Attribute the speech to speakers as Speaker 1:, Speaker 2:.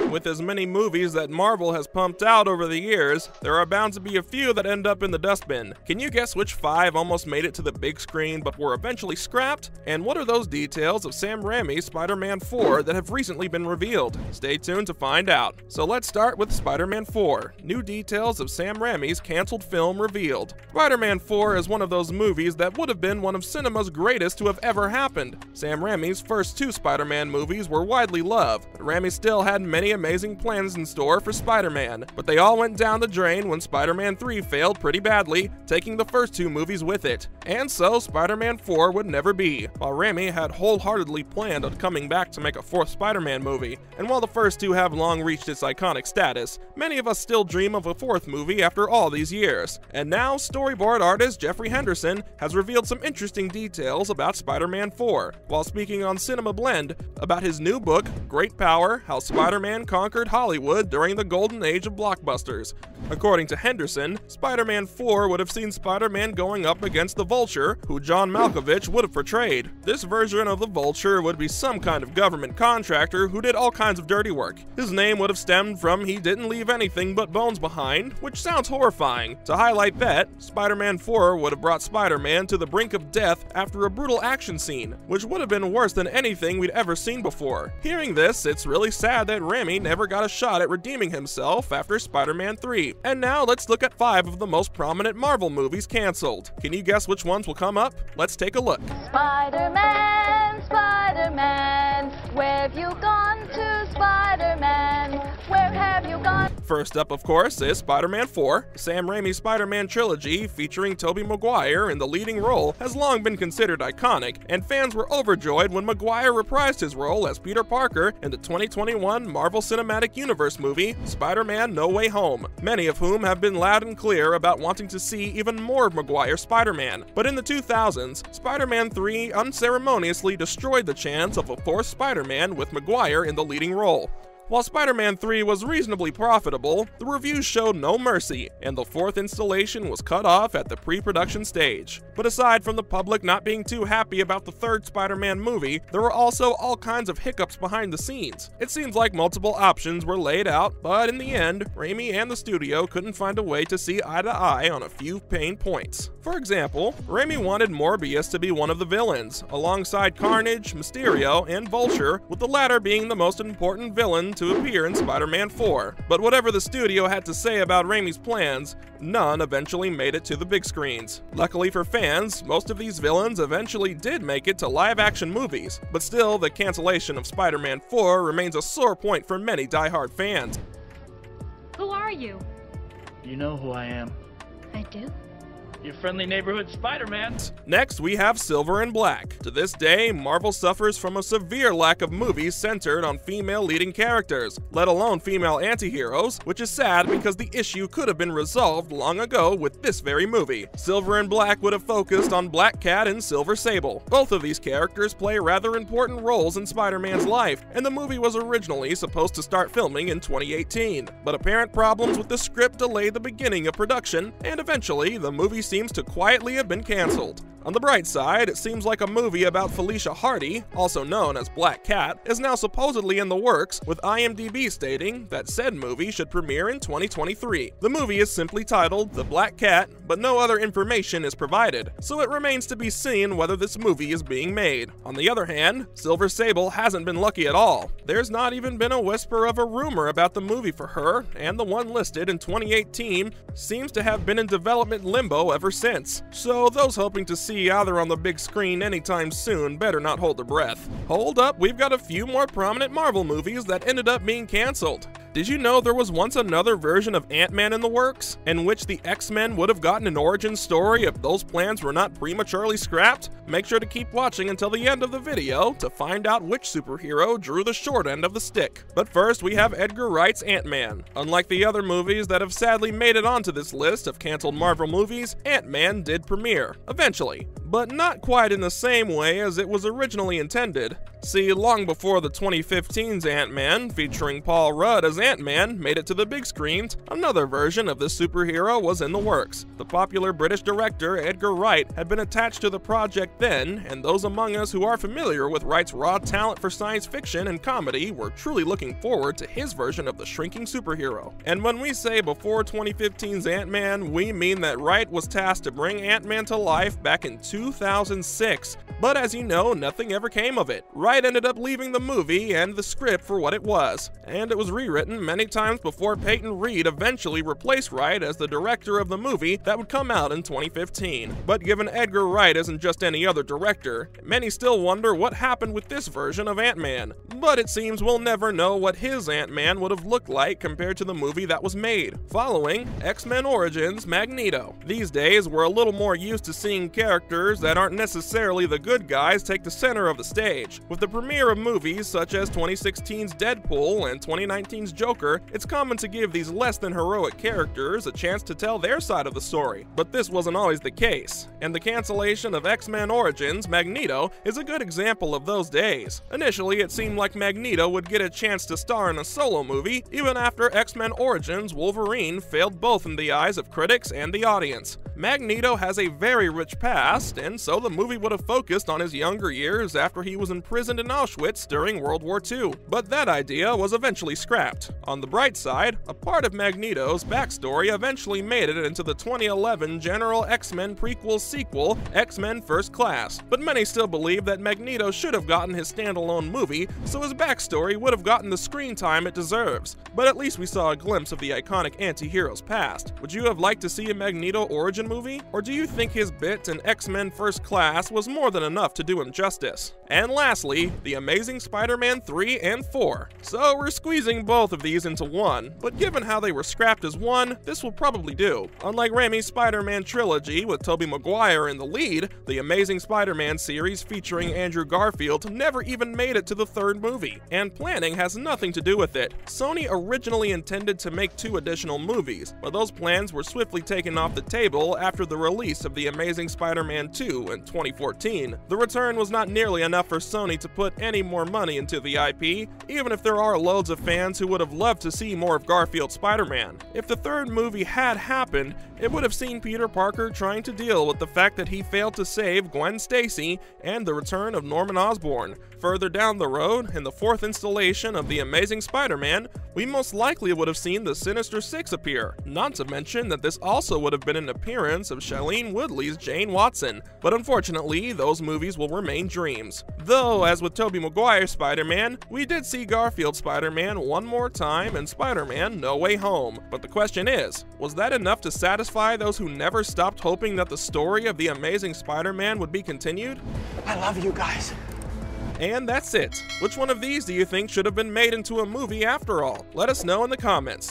Speaker 1: With as many movies that Marvel has pumped out over the years, there are bound to be a few that end up in the dustbin. Can you guess which 5 almost made it to the big screen but were eventually scrapped? And what are those details of Sam Raimi's Spider-Man 4 that have recently been revealed? Stay tuned to find out. So let's start with Spider-Man 4. New details of Sam Raimi's canceled film revealed. Spider-Man 4 is one of those movies that would have been one of cinema's greatest to have ever happened. Sam Raimi's first 2 Spider-Man movies were widely loved, but Raimi still had many amazing plans in store for Spider-Man, but they all went down the drain when Spider-Man 3 failed pretty badly, taking the first 2 movies with it. And so Spider-Man 4 would never be, while Raimi had wholeheartedly planned on coming back to make a 4th Spider-Man movie. And while the first 2 have long reached its iconic status, many of us still dream of a 4th movie after all these years. And now storyboard artist Jeffrey Henderson has revealed some interesting details about Spider-Man 4, while speaking on Cinema Blend about his new book, Great Power: How Spider-Man Conquered Hollywood During the Golden Age of Blockbusters. According to Henderson, Spider-Man 4 would have seen Spider-Man going up against the Vulture, who John Malkovich would have portrayed. This version of the Vulture would be some kind of government contractor who did all kinds of dirty work. His name would have stemmed from he didn't leave anything but bones behind, which sounds horrifying. To highlight that, Spider-Man 4 would have brought Spider-Man to the brink of death after a brutal action scene, which would have been worse than anything we'd ever seen before. Hearing this, it's really sad that Raimi never got a shot at redeeming himself after Spider-Man 3. And now let's look at 5 of the most prominent Marvel movies canceled. Can you guess which ones will come up? Let's take a look.
Speaker 2: Spider-Man, Spider-Man, where have you gone to, Spider-Man? Where have you gone?
Speaker 1: First up, of course, is Spider-Man 4. Sam Raimi's Spider-Man trilogy, featuring Tobey Maguire in the leading role, has long been considered iconic, and fans were overjoyed when Maguire reprised his role as Peter Parker in the 2021 Marvel Cinematic Universe movie, Spider-Man: No Way Home, many of whom have been loud and clear about wanting to see even more of Maguire's Spider-Man. But in the 2000s, Spider-Man 3 unceremoniously destroyed the chance of a 4th Spider-Man with Maguire in the leading role. While Spider-Man 3 was reasonably profitable, the reviews showed no mercy, and the 4th installation was cut off at the pre-production stage. But aside from the public not being too happy about the 3rd Spider-Man movie, there were also all kinds of hiccups behind the scenes. It seems like multiple options were laid out, but in the end, Raimi and the studio couldn't find a way to see eye to eye on a few pain points. For example, Raimi wanted Morbius to be one of the villains, alongside Carnage, Mysterio, and Vulture, with the latter being the most important villain to appear in Spider-Man 4. But whatever the studio had to say about Raimi's plans, none eventually made it to the big screens. Luckily for fans, most of these villains eventually did make it to live-action movies, but still, the cancellation of Spider-Man 4 remains a sore point for many die-hard fans.
Speaker 3: Who are you?
Speaker 4: You know who I am.
Speaker 3: I do.
Speaker 4: Your friendly neighborhood Spider-Man.
Speaker 1: Next, we have Silver and Black. To this day, Marvel suffers from a severe lack of movies centered on female leading characters, let alone female anti-heroes, which is sad because the issue could have been resolved long ago with this very movie. Silver and Black would have focused on Black Cat and Silver Sable. Both of these characters play rather important roles in Spider-Man's life, and the movie was originally supposed to start filming in 2018. But apparent problems with the script delayed the beginning of production, and eventually, the movie seems to quietly have been canceled. On the bright side, it seems like a movie about Felicia Hardy, also known as Black Cat, is now supposedly in the works, with IMDb stating that said movie should premiere in 2023. The movie is simply titled The Black Cat, but no other information is provided, so it remains to be seen whether this movie is being made. On the other hand, Silver Sable hasn't been lucky at all. There's not even been a whisper of a rumor about the movie for her, and the one listed in 2018 seems to have been in development limbo ever since. So those hoping to see either on the big screen anytime soon better not hold their breath. Hold up, we've got a few more prominent Marvel movies that ended up being canceled. Did you know there was once another version of Ant-Man in the works, in which the X-Men would have gotten an origin story if those plans were not prematurely scrapped? Make sure to keep watching until the end of the video to find out which superhero drew the short end of the stick. But first, we have Edgar Wright's Ant-Man. Unlike the other movies that have sadly made it onto this list of canceled Marvel movies, Ant-Man did premiere, eventually, but not quite in the same way as it was originally intended. See, long before the 2015's Ant-Man, featuring Paul Rudd as as Ant-Man made it to the big screens, another version of this superhero was in the works. The popular British director Edgar Wright had been attached to the project then, and those among us who are familiar with Wright's raw talent for science fiction and comedy were truly looking forward to his version of the shrinking superhero. And when we say before 2015's Ant-Man, we mean that Wright was tasked to bring Ant-Man to life back in 2006. But as you know, nothing ever came of it. Wright ended up leaving the movie and the script for what it was, and it was rewritten many times before Peyton Reed eventually replaced Wright as the director of the movie that would come out in 2015. But given Edgar Wright isn't just any other director, many still wonder what happened with this version of Ant-Man. But it seems we'll never know what his Ant-Man would have looked like compared to the movie that was made, following X-Men Origins Magneto. These days, we're a little more used to seeing characters that aren't necessarily the good guys take the center of the stage. With the premiere of movies such as 2016's Deadpool and 2019's Joker, it's common to give these less than heroic characters a chance to tell their side of the story. But this wasn't always the case, and the cancellation of X-Men Origins Magneto is a good example of those days. Initially, it seemed like Magneto would get a chance to star in a solo movie, even after X-Men Origins Wolverine failed both in the eyes of critics and the audience. Magneto has a very rich past, and so the movie would have focused on his younger years after he was imprisoned in Auschwitz during World War II. But that idea was eventually scrapped. On the bright side, a part of Magneto's backstory eventually made it into the 2011 General X-Men prequel sequel, X-Men First Class. But many still believe that Magneto should have gotten his standalone movie, so his backstory would have gotten the screen time it deserves. But at least we saw a glimpse of the iconic anti-hero's past. Would you have liked to see a Magneto origin movie? Or do you think his bit in X-Men First Class was more than enough to do him justice? And lastly, The Amazing Spider-Man 3 and 4. So we're squeezing both of these into one, but given how they were scrapped as one, this will probably do. Unlike Raimi's Spider-Man trilogy with Tobey Maguire in the lead, the Amazing Spider-Man series featuring Andrew Garfield never even made it to the third movie, and planning has nothing to do with it. Sony originally intended to make 2 additional movies, but those plans were swiftly taken off the table after the release of The Amazing Spider-Man 2 in 2014. The return was not nearly enough for Sony to put any more money into the IP, even if there are loads of fans who would have loved to see more of Garfield's Spider-Man. If the third movie had happened, it would have seen Peter Parker trying to deal with the fact that he failed to save Gwen Stacy and the return of Norman Osborn. Further down the road, in the 4th installation of The Amazing Spider-Man, we most likely would have seen the Sinister Six appear, not to mention that this also would have been an appearance of Shailene Woodley's Jane Watson, but unfortunately, those movies will remain dreams. Though, as with Tobey Maguire's Spider-Man, we did see Garfield's Spider-Man one more time in Spider-Man No Way Home. But the question is, was that enough to satisfy those who never stopped hoping that the story of The Amazing Spider-Man would be continued?
Speaker 5: I love you guys.
Speaker 1: And that's it. Which one of these do you think should have been made into a movie after all? Let us know in the comments.